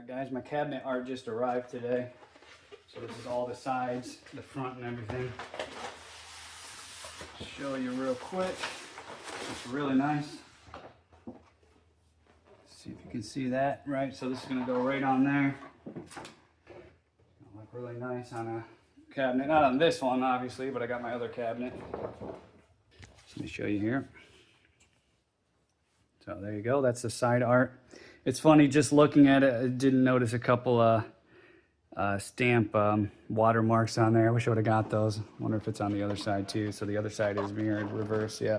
Alright guys, my cabinet art just arrived today. So this is all the sides, the front and everything. Show you real quick. It's really nice. See if you can see that, right? So this is gonna go right on there. It'll look really nice on a cabinet. Not on this one, obviously, but I got my other cabinet. Let me show you here. So there you go, that's the side art. It's funny, just looking at it, I didn't notice a couple stamp watermarks on there. I wish I would have got those. Wonder if it's on the other side too. So the other side is mirrored reverse, yeah.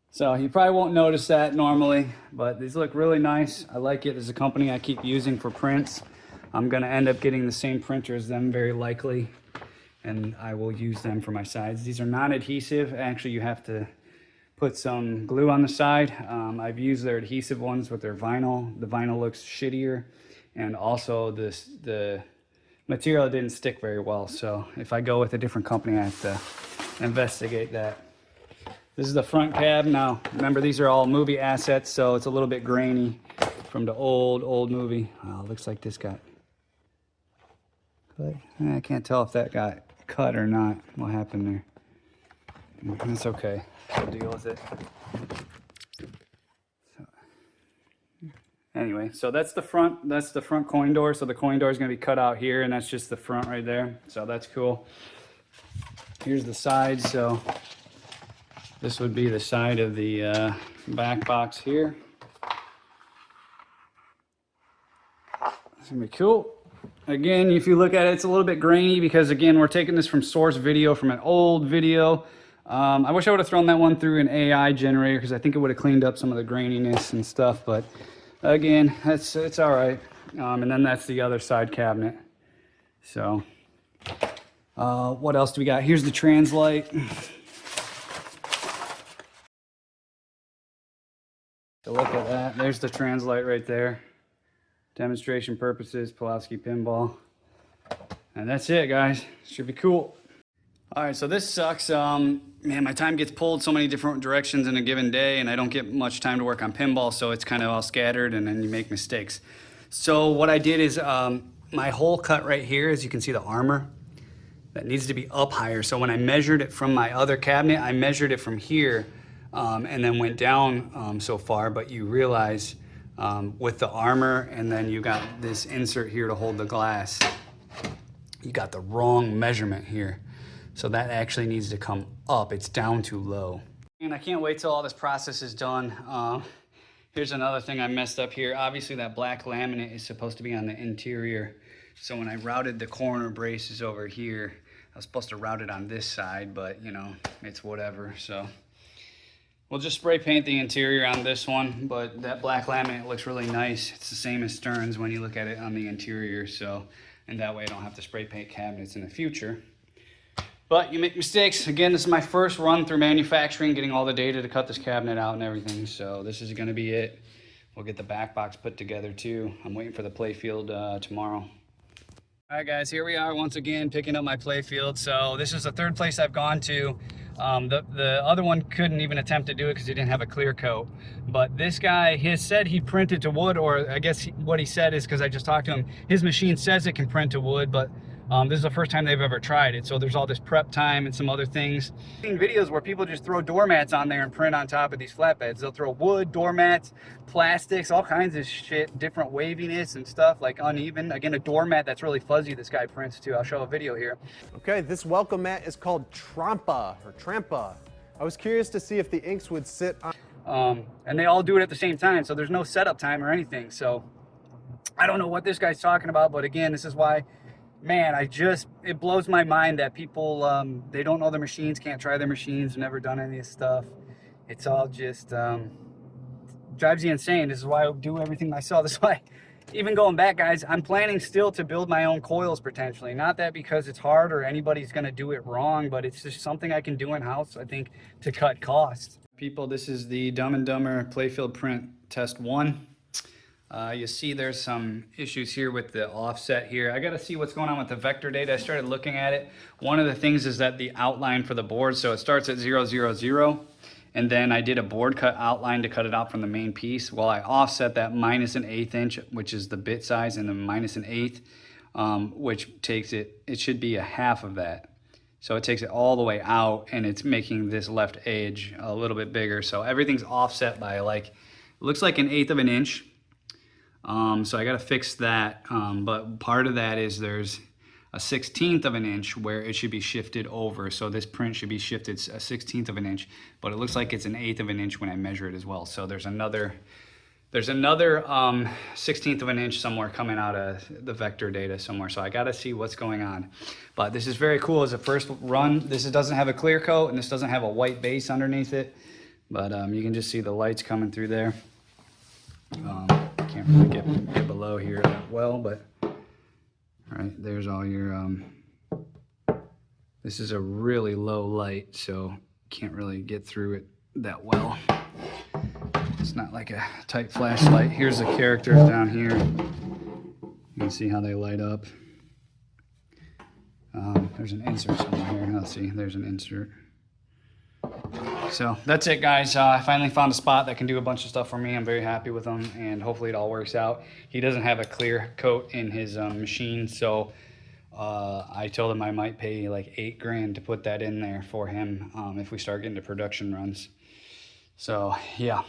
So you probably won't notice that normally, but these look really nice. I like it. There's a company I keep using for prints. I'm gonna end up getting the same printer as them very likely, and I will use them for my sides. These are non-adhesive. Actually, you have to put some glue on the side. I've used their adhesive ones with their vinyl. The vinyl looks shittier, and also the material didn't stick very well. So if I go with a different company, I have to investigate that. This is the front cab. Now, remember, these are all movie assets, so it's a little bit grainy from the old movie. Oh, it looks like this got cut. I can't tell if that got cut or not. What happened there? That's okay. I'll deal with it. So, anyway, so that's the front. That's the front coin door. So the coin door is going to be cut out here, and that's just the front right there. So that's cool. Here's the side. So this would be the side of the back box here. It's going to be cool. Again, if you look at it, it's a little bit grainy because, again, we're taking this from source video, from an old video. I wish I would have thrown that one through an AI generator because I think it would have cleaned up some of the graininess and stuff. But again, it's all right. And then that's the other side cabinet. So what else do we got? Here's the Translite. So look at that. There's the Translite right there. Demonstration purposes, Pulaski pinball. And that's it, guys. Should be cool. All right, so this sucks. Man, my time gets pulled so many different directions in a given day, and I don't get much time to work on pinball, so it's kind of all scattered, and then you make mistakes. So what I did is my hole cut right here, as you can see the armor, that needs to be up higher. So when I measured it from my other cabinet, I measured it from here and then went down so far, but you realize with the armor, and then you got this insert here to hold the glass, you got the wrong measurement here. So that actually needs to come up. It's down too low. And I can't wait till all this process is done. Here's another thing I messed up here. Obviously that black laminate is supposed to be on the interior. So when I routed the corner braces over here, I was supposed to route it on this side, but you know, it's whatever. So we'll just spray paint the interior on this one, but that black laminate looks really nice. It's the same as Stearns when you look at it on the interior. So, and that way I don't have to spray paint cabinets in the future. But you make mistakes. Again, this is my first run through manufacturing, getting all the data to cut this cabinet out and everything. So this is gonna be it. We'll get the back box put together too. I'm waiting for the playfield tomorrow. All right guys, here we are once again picking up my playfield. So this is the third place I've gone to. The other one couldn't even attempt to do it because he didn't have a clear coat. But this guy, he said he printed to wood, or I guess what he said is, because I just talked to him, his machine says it can print to wood, but this is the first time they've ever tried it. So there's all this prep time and some other things. I've seen videos where people just throw doormats on there and print on top of these flatbeds. They'll throw wood, doormats, plastics, all kinds of shit, different waviness and stuff, like uneven. Again, a doormat that's really fuzzy, this guy prints too. I'll show a video here. Okay, this welcome mat is called Trampa, or Trampa. I was curious to see if the inks would sit on... and they all do it at the same time, so there's no setup time or anything. So I don't know what this guy's talking about, but again, this is why, man, it blows my mind that people, they don't know their machines, can't try their machines, never done any of this stuff. It's all just, drives you insane. This is why I do everything myself. This is why, even going back, guys, I'm planning still to build my own coils potentially. Not that because it's hard or anybody's gonna do it wrong, but it's just something I can do in-house, I think, to cut costs. People, this is the Dumb and Dumber Playfield Print Test 1. You see there's some issues here with the offset here. I got to see what's going on with the vector data. I started looking at it. One of the things is that the outline for the board, so it starts at 0, 0, 0, And then I did a board cut outline to cut it out from the main piece. Well, I offset that -1/8 inch, which is the bit size, and then -1/8, which takes it, it should be a half of that. So it takes it all the way out, and it's making this left edge a little bit bigger. So everything's offset by like, it looks like 1/8 of an inch. So I got to fix that. But part of that is there's a 1/16 of an inch where it should be shifted over. So this print should be shifted a 1/16 of an inch, but it looks like it's 1/8 of an inch when I measure it as well. So there's another 1/16 of an inch somewhere coming out of the vector data somewhere. So I got to see what's going on. But this is very cool as a first run. This doesn't have a clear coat, and this doesn't have a white base underneath it. But you can just see the lights coming through there. Can't really get below here that well, but all right, there's all your, this is a really low light, so can't really get through it that well. It's not like a tight flashlight. Here's the characters down here. You can see how they light up. There's an insert somewhere here. Let's see, there's an insert. So that's it, guys. I finally found a spot that can do a bunch of stuff for me. I'm very happy with him, and hopefully it all works out. He doesn't have a clear coat in his machine, so I told him I might pay like $8 grand to put that in there for him if we start getting to production runs. So yeah.